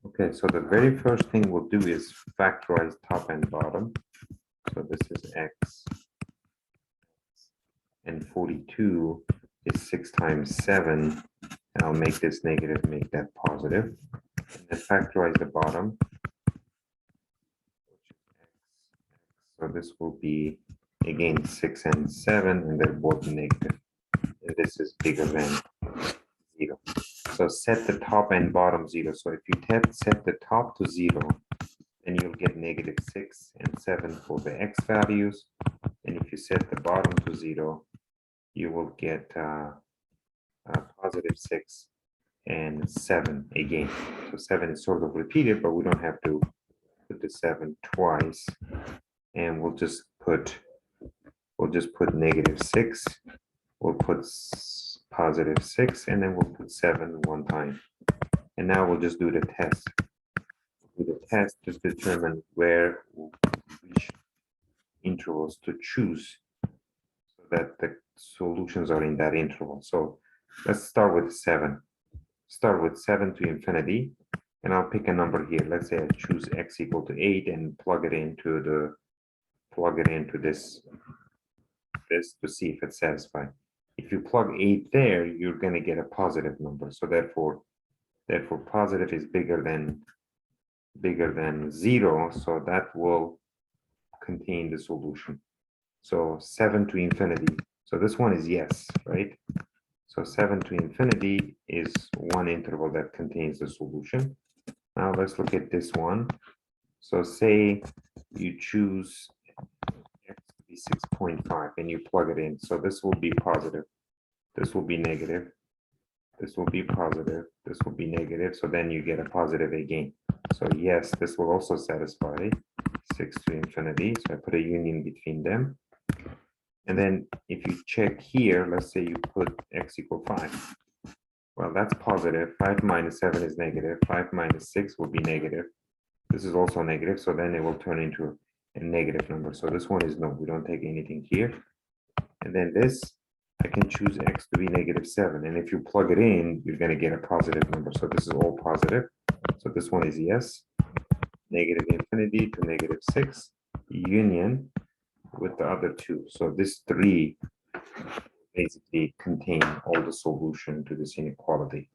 Okay, so the very first thing we'll do is factorize top and bottom. So this is x, and 42 is 6 times 7, and I'll make this negative, make that positive. And then factorize the bottom, which is x. So this will be, again, 6 and 7, and they're both negative. And this is bigger than 0. So set the top and bottom 0. So if you set the top to 0, then you'll get negative 6 and 7 for the x values. And if you set the bottom to 0, you will get positive 6 and 7 again. So 7 is sort of repeated, but we don't have to put the 7 twice. And we'll just put negative 6. We'll put positive 6, and then we'll put 7 one time. And now we'll just do the test. We'll do the test to determine which intervals to choose so that the solutions are in that interval. So let's start with 7. Start with 7 to infinity, and I'll pick a number here. Let's say I choose x equal to 8 and plug it into this to see if it's satisfied. If you plug 8 there, you're going to get a positive number. So therefore positive is bigger than 0. So that will contain the solution. So 7 to infinity. So this one is yes, right? So 7 to infinity is one interval that contains the solution. Now let's look at this one. So say you choose x to be 6.5 and you plug it in. So this will be positive. This will be negative. This will be positive. This will be negative. So then you get a positive again. So yes, this will also satisfy 6 to infinity. So I put a union between them. And then if you check here, let's say you put x equal 5. Well, that's positive. 5 minus 7 is negative. 5 minus 6 will be negative. This is also negative. So then it will turn into a negative number. So this one is no. We don't take anything here. And then this, I can choose x to be negative 7. And if you plug it in, you're going to get a positive number. So this is all positive. So this one is yes. Negative infinity to negative 6. Union with the other two. So this 3 basically contain all the solution to this inequality.